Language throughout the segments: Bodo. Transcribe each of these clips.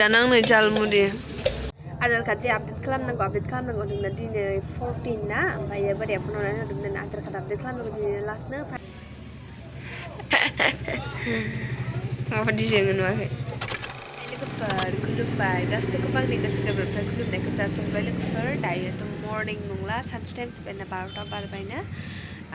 Jangan nejal mudi. Adhar card update खालामनांगौ होनदोंना दिनै 14 ना ओमफ्राय बोराया फन हरनानै होदोंमोन आधार कार्ड आपडेट खालामनांगौ दिनै लास्टनो माबादि जोङो नुवाखै लोगोफोर खुलुमबाय गासैखौबो आंनि गोसो गोरबोनिफ्राय खुलुमनायखौ जासिहरबाय लोगोफोर दायोथ' मर्निं नंला सानसु टाइम जाबायना 12ता बारबायना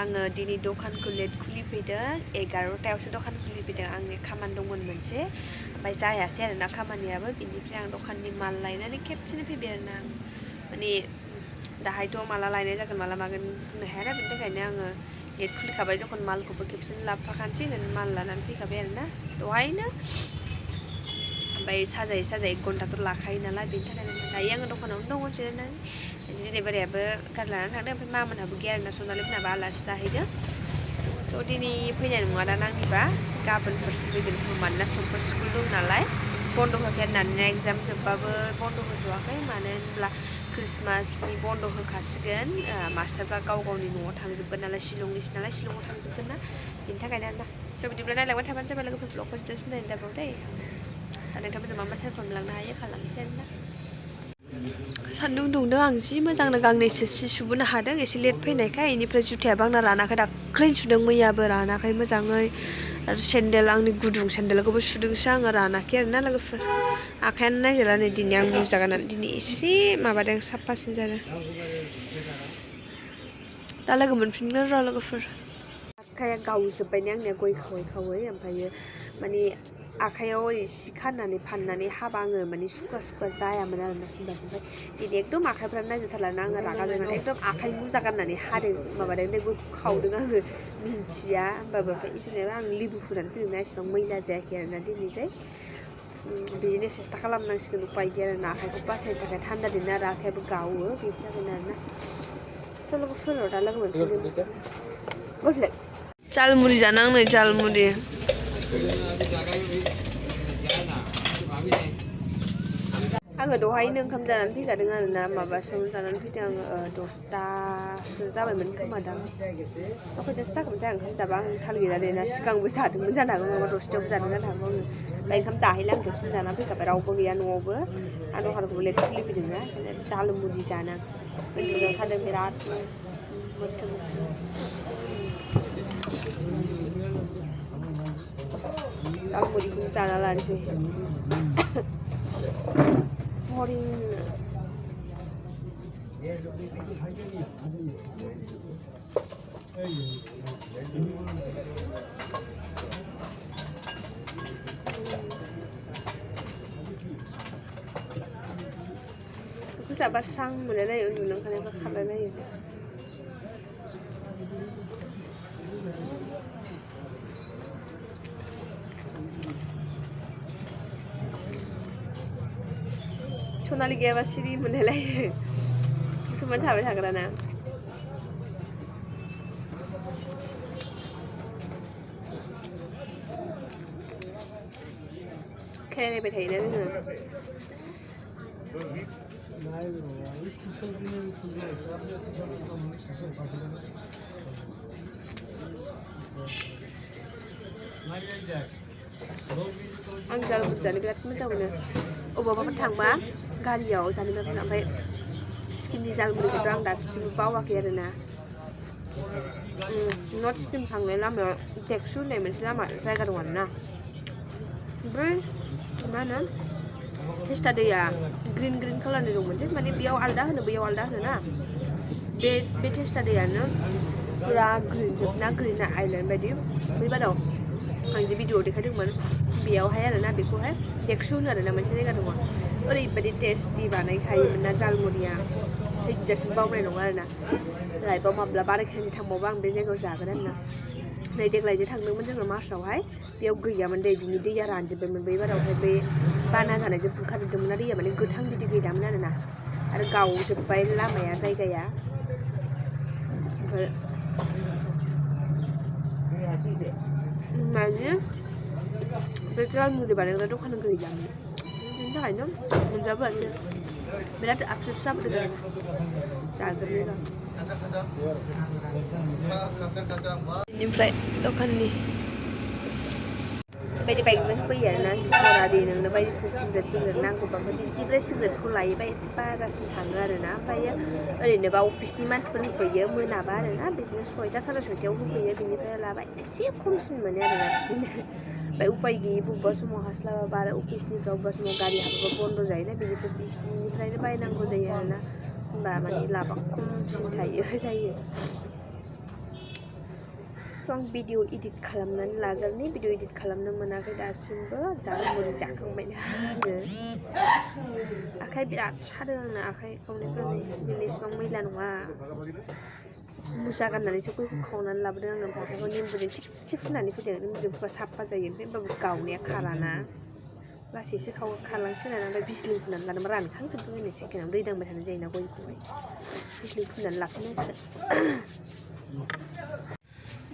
आङो दिनै दखानखौ लेट खुलिफैदों 11तायावसो दखान खुलिफैदों आंनि खामानि दंमोन मोनसे ओमफ्राय जायासै आरोना खामानियाबो बिनिफ्राय आं दखाननि माल लायनानै खेबसेनो फैबाय आरोना आं माने दाहायथ' माला लायनाय जागोन माला मागोन बुंनो हायाना बेनि थाखायनो आङो लेट खुलिखाबाय जखन मालखौबो खेबसेनो लाबोफाखानोसै होननानै माल लानानै फैखाबाय आरोना दहायनो ओमफ्राय साजायै 1 घन्टाथ' लाखायो नालाय बेनि थाखायनो दायो आङो दखानावनो दङ जिरायनानै दिनै बोरायाबो गारि लानानै थांदों ओमफ्राय मामोनहाबो गैया आरोना सनालि मोनहाबो आलासि जाहैदों स' दिनै फैनाय नङा दाना आंनिबा गाबोनफोरसो फैगोन मानोना समफोर स्कुल दं नालाय बन्द' होखाया होननानै एग्जाम जोबबाबो बन्द' होथ'वाखै मानो होनब्ला क्रिसमासनि बन्द' होखासिगोन मास्टारफ्रा गाव गावनि न'आव थांजोबगोन नालाय शिलंनिसो नालाय शिलंआव थांजोबगोन ना बेनि थाखायनो आरोना स' बिदिब्ला नायलांबाय थाबानो जाबाय लोगोफोर ब्लगखौ जोबजासिम नायनो दाबाव दै दा नोंथांमोनजों मा सेयार खालामलांनो हायो खालामनोसै आरोना सान्दुं दुंदों आं जि मोजांनो गांनैसो सि सुबोनो हादों एसे लेट फैनायखाय बेनिफ्राय जुथायाबो आंना रानाखै दाख्लैनो सुदों मैयाबो रानाखै मोजाङै आरो सेन्देल आंनि गुदुं सेन्देलखौबो सुदोंसो आङो रानाखै आरोना लोगोफोर आखायानो नागिरला नै दिनै आं मुजा गाननानै दिनै एसे माबादों साफासिन जादों दा लोगो मोनफिनगोन र' लोगोफोर आखाया गावजोब्बाय आंनिया गय खावै खावै ओमफ्रायो माने आखायाव ओरै सि खानानै फाननानै हाबा आङो माने सुखुवा जायामोन आरोना ओमफ्राय दिनै एकदम आखाइफ्रानो नायजाथारलाना आङो रागा जोंनानै एकदम आखाइ मुजा गाननानै हादों माबादों गयखौ खावदों आङो मिन्थिया होमबाबो ओमफ्राय इसोरनियाबो आं लेबु फुनानै फैदोंना एसेबां मैला जायाखै आरोना दिनैजाय बिदिनो सेस्था खालामनांसिगोन उपाय गैया आरोना आखाइखौ बासायनो थाखाय थान्दा दिन आरो आखाइयाबो गावो बेनि थाखायनो आरोना स' लोगोफोराव दा लोगो मोनफिनगोन झालमुरि जाना आंनो झालमुरि आङो दहायनो ओंखाम जानानै फैखादों आरोना माबासोआवनो जानानै फैदों आङो 10तासो जाबायमोन खोमा दां खयथासो जागोनथाय ओंखाम जाबा आं थाल गैला दे ना सिगांबो जादोंमोन जानो हागौ नङाबा 10तायावबो जादों जानो हागौ आङो ओमफ्राय ओंखाम जाहैला आं खेबसेनो जानानै फैखाबाय रावबो गैया न'आवबो आं दखानखौबो लेट खुलिफैदों ना ओंखायनो झालमुरि जाना उन्दुनो ओंखारदों बिराद मोथो झालमुरिखौनो जाना लानोसै बेखौ जाबा स्रां मोनलायलायो उन्दुनो ओंखारनायफ्रा खारलायलायो Sonali Gwiyaba Siri Mwnlaiyw cuma थाबाय थाग्राना खेरायबाय थायोना जोङो आं झालमुरि जानो बिराद मोजां मोनो अबावबाफोर थांबा गारियाव जानो बिराद मोजां ओमफ्राय स्किमनि झालमुरिखौथ' आं दासिमबो बावाखै आरोना नर्थ स्किम थांनाय लामायाव टेक्सु होननाय मोनसे लामा जायगा दं आरोना ओमफ्राय मा होनो टेस्टा दैया ग्रिन कालारनि दं मोनसे माने बेयाव आलदा होनो बैयाव आलदा होनो ना बे टेस्टा दैयानो पुरा ग्रिनजोब ना ग्रिन आइलेण्ड बायदि बै बाराव आं जे भिडिअ देखायदोंमोन बेयावहाय आरोना बेखौहाय टेक्सु होनो आरोना मोनसे जायगा दङ ओरैबायदि टेस्टि बानायखायोमोन ना झालमुरिया थैजासिम बावनाय नङा आरोना लाइफआव माब्लाबा आरो खेनसे थांबावबा आं बे जायगायाव जागोन आरोना नै देग्लाय जे थांदोंमोन जोङो मार्चआवहाय बेयाव गैयामोन दै बिनि दैया रानजोब्बायमोन बै बारावहाय बे बाना जानायजों बुखारजोबदोंमोन ना दैया माने गोथां बिदि गैयामोन आरोना आरो गावजोब्बाय लामाया जायगाया ओमफ्राय माने बे झालमुरि बानायग्रा दखान गैयामोन बेनि थाखायनो मोनजाबोआसै बिराद आफसुस जाबोदों आरोना जाग्रोनो बेनिफ्राय दखाननि बायदि बाइकजों होफैयो आरोना सिगाङाव नोंनो बायदिसिना सिगारेटफोर नांगौबा ओमफ्राय बिसिनिफ्राय सिगारेटखौ लायोबा एसे बारासिन थाङो आरोना ओमफ्रायो ओरैनोबा अफिसनि मानसिफोर होफैयो मोनाबा आरोना बिदिनो 6टा साराय 6टायाव होफैयो बिनिफ्राय लाबाय एसे खमसिन मोनो आरोना बिदिनो ओमफ्राय उपाय गैयै बबेबा समाव हास्लाबाबा आरो अफिसनिफ्राय बबेबा समाव गारि हाबोबा बन्द' जायोना बिनिफ्राय बिसिनिफ्रायनो बायनांगौ जायो आरोना होमबा माने लाबा खमसिन जायो स' आं भिडिअ इडिट खालामनानै लाग्रोनि भिडिअ इडिट खालामनो मोनाखै दासिमबो मुरि जाखांबायना आङो आखाइ बिराद सादों आंना आखाइ खावनायफोरा दिनै इसेबां मैला नङा मुजा गाननानैसो गयखौ खावनानै लाबोदों आङो ओमफ्राय आखाइखौ निमबुजों थिगसे फुनानै फैदों निमबुजों फुबा साफा जायो ओमफ्राय होमबाबो गावनाया खाराना लासैसो खारलांसिगोन ओमफ्राय बिजलिं फुनानै लादोंबा रानखांजोबदों नै सेकेन्डआव दै दांबाय थानाय जायोना गयखौहाय बिजलिं फुनानै लाफिननांसिगोन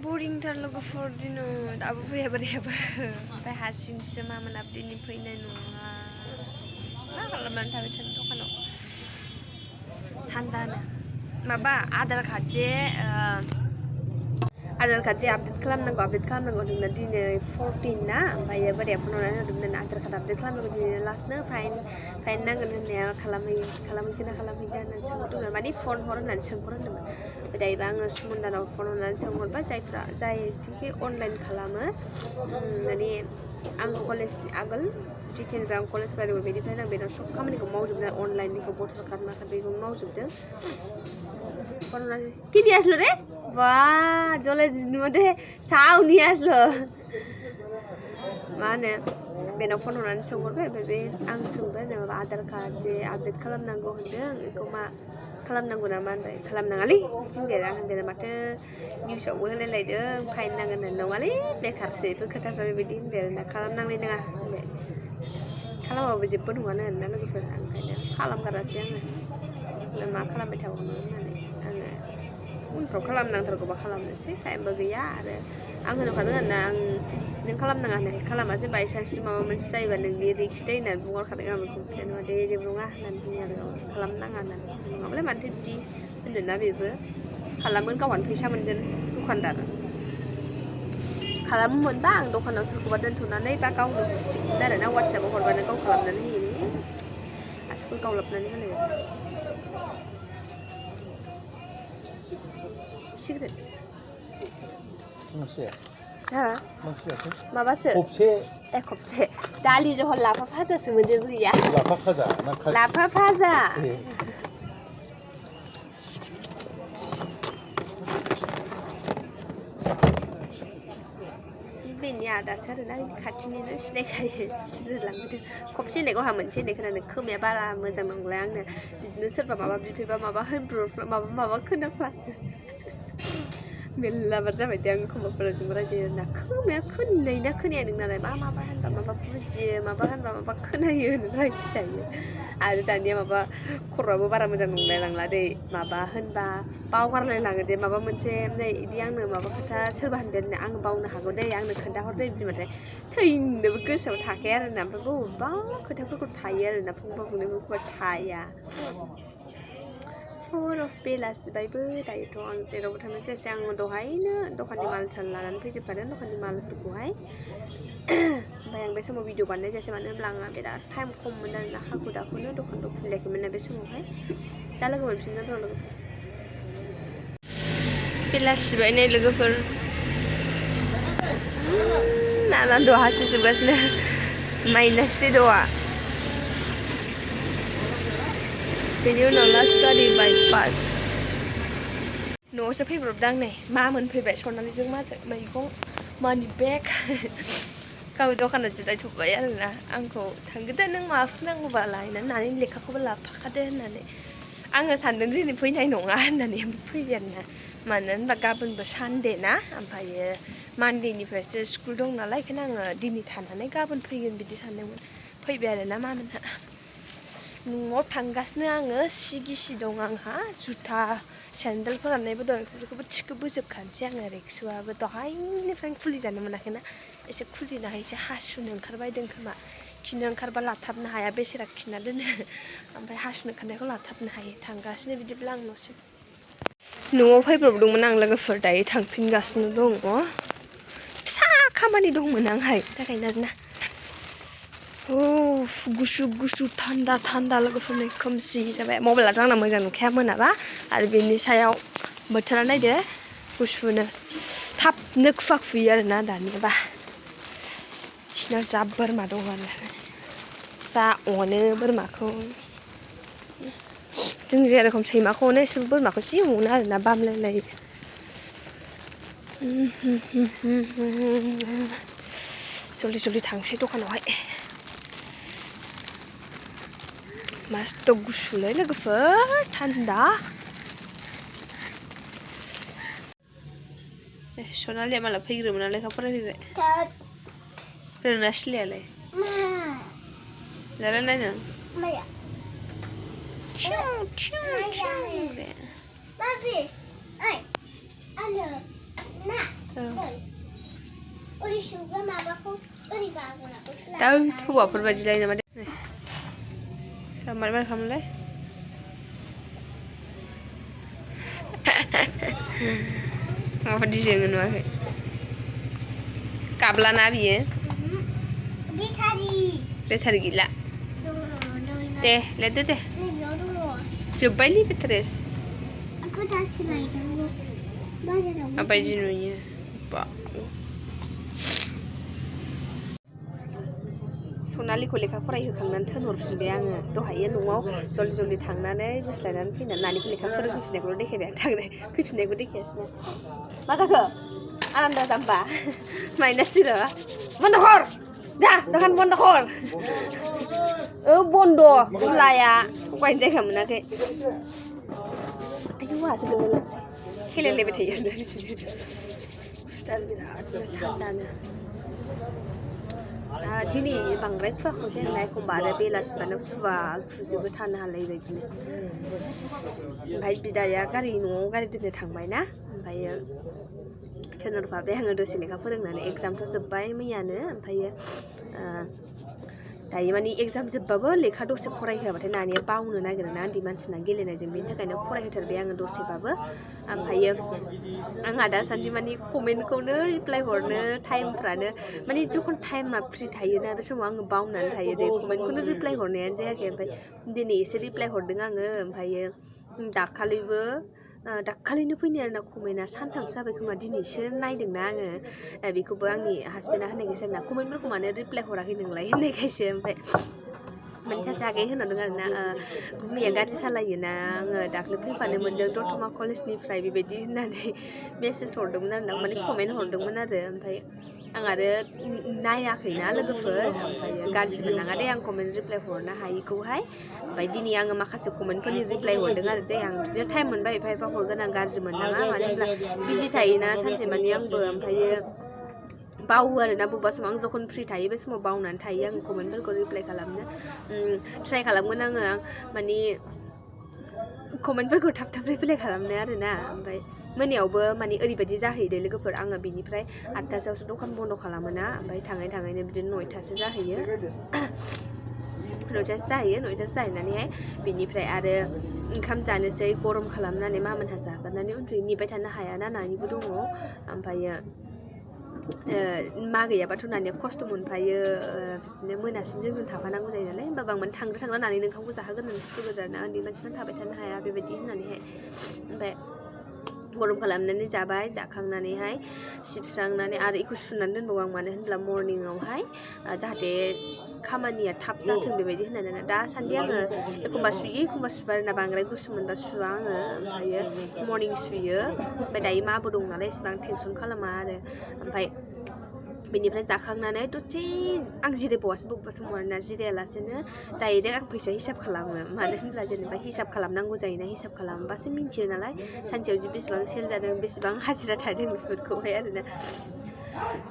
बरिंथार लोगोफोर दिनै दाबो फैया बोरायाबो ओमफ्राय हारसिंसो मा मोनाबो दिनै फैनाय नङा मा खालामनानै थाबाय थानो दखानाव थान्दानो माबा आधार कार्ड आपडेट खालामनांगौ होनदोंना दिनै 14 ना ओमफ्राय बोराया फन हरनानै होदोंमोन आधार कार्ड आपडेट खालामनांगौ दिनै लास्टनो फाइन नांगोन होननाया खालामहैगोन ना खालामहैदा होननानै सोंहरदोंमोन माने फन हर होननानै सोंहर होन्दोंमोन ओमफ्य दायोबा आङो सुमनदानाव फन हरनानै सोंहरबाय जायखि अनलाइन खालामो माने आं कलेजनि आगोल जिथिनिफ्राय आं कलेज फरायदोंमोन बेनिफ्राय आं बेनाव सब खामानिखौ मावजोबदों अनलाइननिखौ भटार कार्ड मार्कार्ड बेखौ मावजोबदों फन हरनानै কি নিয়ে আসলো রে বাহ জলের মধ্যে সাউ নিয়ে আসলো मा होनो बेनाव फन हरनानै सोंहरबाय ओमफ्राय बे आं सोंबाय माबा आधार कार्ड जे आपडेट खालामनांगौ होनदों बेखौ मा खालामनांगौ नामा होनबाय खालामनाङालै बिदि होनबाय आं होनबाय माथो निउसआवबो होलायलायदों फाइन नांगोन होननाय नङालै बेखारसो बेफोर खोथाफ्रा बेबायदि होनबाय आरोना खालामनांनाय नङा होनबाय खालामाबाबो जेबो नङानो होनना लोगोफोर ओंखायनो खालामगारासै आङो मा खालामबाय थाबावनो होननानै आङो उनफ्राव खालामनांथारगौबा खालामनोसै टाइमबो गैया आरो आं होनखादों आरोना आं नों खालामनाङा होननानै खालामासै बायसान्सनि माबा मोनसे जायोबा नोंनि रिक्स दे होननानै बुंहरखादों आं बेखौ जेनेबा दे जेबो नङा होननानै बुङो आरो खालामनाङा होननानै नङाबालाय माथो बिदि होनदोंना बेबो खालामगोन गावहानो फैसा मोनगोन दखानदार खालामो मोनबा आं दखानाव सोरखौबा दोनथ'नानै बा गावनो हरसिगोन आरो ना वाट्सएपाव हरबानो गाव खालामनानै होयो आसुगुर गावलाबनानै होलायो सिगारेट माबासो खबसे दालि जहल लाफा भाजासो मोनजेबो गैया लाफा भाजा बेनि आदासो आरोना खाथिनिनो सिनायखायो सिगारेट लांबोदों खबसे होननाय गावहा मोनसे होननाय खोनादों खोमाया बारा मोजां नंलाय आंनो बिदिनो सोरबा माबा बिफैबा माबा होनब्रबा माबा खोनाफ्लाङो मेल्ला बार जाबाय दे आं खोमाफोरजोंबो रायज्लायो ना खोमाया खोनाय ना खोनाया नोंनालाय माबा होनबा माबा बुजियो माबा होनबा माबा खोनायो होननानै रायजायो आरो दानिया माबा खर'आबो बारा मोजां नंलाय लांला दै माबा होनबा बावगारलाय लाङो दे माबा मोनसे नै बिदि आंनो माबा खोथा सोरबा होनबाय आं बावनो हागौ दे आंनो खोन्थाहरदे बिदिबाथाय थैनोबो गोसोआव थाखाया आरोना ओमफ्राय बबेबा खोथाफोरखौ थायो आरोना फंबा फंनैफोरखौबा थाया सर' बेलासिबायबो दायोथ' आं जेरावबो थांनाय जायासै आं दहायनो दखाननि माल साल लानानै फैजोबखादों दखाननि मालफोरखौहाय ओमफ्राय आं बे समाव भिडिअ बानायनाय जायासै मानो होनब्ला आंहा बिराद टाइम खममोन आरोना हाखु दाखुनो दखानबो खुलियाखैमोन ना बे समावहाय दा लोगो मोनफिनगोन र' लोगोफोर बेलासिबाय नै लोगोफोर नाना द' हासुजोबगासिनो माइनास जिर'आ बेनि उनाव लास्ट गारि बाइपास न'आवसो फैब्रबदां नै मा मोनफैबाय सनालिजों माजों मैगं मानि बेग गाव दखानाव जिरायथ'बाय आरोना आंखौ थांगोदो नों माबाफोर नांगौबा लायनानै नानि लेखाखौबो लाफाखादो होननानै आङो सानदों दिनै फैनाय नङा होननानै फैबाय आरोना मानो होनबा गाबोनबो सानडे ना ओमफ्रायो मानडेनिफ्रायसो स्कुल दं नालाय बेखायनो आङो दिनै थानानै गाबोन फैगोन बिदि सानदोंमोन फैबाय आरोना मामोनहा न'आव थांगासिनो आङो सि गिसि दं आंहा जुथा सेन्देल फोराननायबो दं बेफोरखौबो थिखोबोजोबखानोसै आङो रिक्सुआबो दहायनिफ्रायनो खुलिजानो मोनाखैना एसे खुलिनो हायो एसे हासुनो ओंखारबायदों खोमा खिनो ओंखारबा लाथाबनो हाया बेसेरा खिना दोनो ओमफ्राय हासुनो ओंखारनायखौ लाथाबनो हायो थांगासिनो बिदिब्ला आं न'सिम न'आव फैब्रबदोंमोन आं लोगोफोर दायो थांफिनगासिनो दङ फिसा खामानि दंमोन आंहाय थाखायनो आरोना गुसु गुसु थान्दा थान्दा लोगोफोरनि खोमसि जाबाय मबाइलाथ' आंना मोजां नुखाया मोनाबा आरो बेनि सायाव बोथोरा नायदो गुसुनो थाबनो खुवा खुयो आरोना दानियाबा बिसिनाव जा बोरमा दं आरो जा अनो बोरमाखौ जों जेरखम सैमाखौ अनो इसोर बोरमाखौ जि अनो आरोना बामलायलायो जल्दि जल्दि थांसै दखानावहाय मस्त गुसुलै लोगोफोर थान्दा सनालिया माला फैग्रोमोन नालाय लेखा फरायफैबाय रोंना सिलायालाय जालाय नायनो दा हौवाफोर बायदि लायो नामा मारै खालामोलाय माबादि जोङो नुवाखै गाब्लाना बियो बेटारि गैला दे लेरदो दे जोब्बायलै बेटारियास माबायदि नुयो सनालिखौ लेखा फरायहोखांनानै थिनहरफिनबाय आङो दहायो न'आव जल्दि जल्दि थांनानै बोस्लायनानै फैनानै नानिखौ लेखा फोरोंफैफिननायखौल' देखायबाय आं थांनाय फैफिननायखौ देखायासै मा जाखो आनन्द जाम्बा माइनास र' बन्द कर जा दखान बन्द कर बन्द खुलाया थगायनो जायगा मोनाखै आयौ आहासो गोलैलांसै खेलायलायबाय थायो आरो बिदिनो गुसुथार बिरादनो थान्दानो दिनै बांद्राय खुवाखै आरोना एखमबा आरो बेलासिबानो खुजोबो थानो हालायै बायदिनो ओमफ्राय बिदाया न'आव गारि दोननो थांबाय ना ओमफ्रायो थिनहरफाबाय आङो दसे लेखा फोरोंनानै एगजामथ' जोब्बाय मैयानो ओमफ्रायो दायो माने एगजाम जोब्बाबो लेखा दसे फरायहोआबाथाय नानिया बावनो नागिरो ना उन्दै मानसिना गेलेनायजों बेनि थाखायनो फरायहोथारबाय आङो दसेबाबो ओमफ्रायो आंहा दासान्दि माने कमेन्टखौनो रिप्लाय हरनो टाइमफ्रानो माने जखन टाइमा फ्रि थायोना बे समाव आङो बावनानै थायो दे कमेन्टखौनो रिप्लाय हरनायानो जायाखै ओमफ्राय दिनै एसे रिप्लाय हरदों आङो ओमफ्रायो दाखालिनो फैनाय आरोना कमेन्टआ सानथामसो जाबाय खोमा दिनैसो नायदोंना आङो बेखौबो आंनि हासबेन्डआ होननायखायसो आरोना कमेन्टफोरखौ मानो रिप्लाय हराखै नोंलाय होननायखायसो ओमफ्राय मोनसे सासे आगै होनहरदों आरोना गुबैया गारि सालायोना आङो दाख्लै फैफानो मोन्दों दतमा कलेजनिफ्राय बेबायदि होननानै मेसेज हरदोंमोन आरोना माने कमेन्ट हरदोंमोन आरो ओमफ्राय आं आरो नायाखैना लोगोफोर ओमफ्रायो गाज्रिबो नाङा दे आं कमेन्ट रिप्लाय हरनो हायिखौहाय ओमफ्राय दिनै आङो माखासे कमेन्टफोरनि रिप्लाय हरदों आरो दे आं बिदिनो टाइम मोनबा एफा एफा हरगोन आं गाज्रि मोननाङा मानो होनब्ला बिजि थायोना सानसे माने आंबो ओमफ्रायो बावो आरोना बबेबा समाव आं जखन फ्रि थायो बे समाव बावनानै थायो आं कमेन्टफोरखौ रिप्लाय खालामनो ट्राइ खालामगोन आङो माने कमेन्टफोरखौ थाब थाब रिप्लाय खालामनो आरोना ओमफ्राय मोनायावबो माने ओरैबायदि जाहैदों लोगोफोर आङो बिनिफ्राय 8टासोआवसो दखान बन्द खालामोना ओमफ्राय थाङै थाङैनो बिदिनो 9टासो जाहैयो 9टासो जाहैनानैहाय बिनिफ्राय आरो ओंखाम जानोसै गरम खालामनानै मामोनहा जाग्रोनानै उन्दुयो नेबाय थानो हायाना नानिबो दङ ओमफ्रायो मा गैयाबाथ' नानिया खस्थ' मोनफायो बिदिनो मोनासिम जोंजों थाफानांगौ जायो नालाय होमबाबो आं माने थांग्रा नानि ओंखामखौ जाहोगोन होननानै फुथुगोन आरोना उन्दै मानसिना थाबाय थानो हाया बेबायदि होननानैहाय ओमफ्राय गरम खालामनानै जाबाय जाखांनानैहाय सिबस्रांनानै आरो बेखौ सुनानै दोनबावो आं मानो होनब्ला मर्निंआवहाय जाहाथे खामानिया थाब जाथों बेबायदि होननानै दासान्दि आङो एखमबा सुयो एखमबा सुवा आरोना बांद्राय गुसु मोनबा सुवा आङो ओमफ्रायो मर्निं सुयो ओमफ्राय दायो माबो दं नालाय इसेबां टेनसन खालामा आरो ओमफ्राय बेनिफ्राय जाखांनानै दसे आं जिरायबावासो बबेबा समाव आरोना जिरायालासेनो डाइरेक्ट आं फैसा हिसाब खालामो मानो होनब्ला जेनेबा हिसाब खालामनांगौ जायोना हिसाब खालामबासो मिन्थियो नालाय सानसेयाव जि बेसेबां सेल जादों बेसेबां हाजिरा थादों बेफोरखौहाय आरोना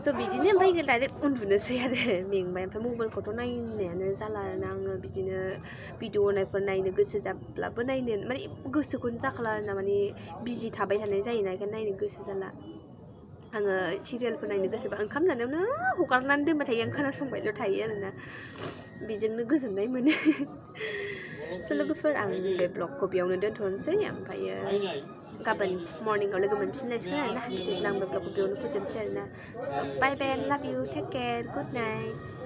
स' बिदिनो ओमफ्राय डाइरेक्ट उन्दुनोसै आरो मेंबाय ओमफ्राय मबाइलखौथ' नायनायानो जाला आरोना आङो बिदिनो भिडिअ नायनो गोसो जाब्लाबो नायनो माने गोसोखौनो जाखाला आरोना माने बिजि थाबाय थानाय जायोना बेखायनो नायनो गोसो जाला आङो सिरियालफोर नायनो गोसोबा ओंखाम जानायावनो हगारनानै दोनबाय थायो आं खोनासंबायल' थायो आरोना बेजोंनो गोजोननाय मोनो So लोगोफोर आं बे ब्लगखौ बेयावनो दोनथ'नोसै ओमफ्रायो गाबोन मर्निंआव लोगो मोनफिनलायसिगोन आरोना बिदिब्ला आं बे ब्लगखौ बेयावनो फोजोबनोसै आरोना So bye bye and love you, take care, good night.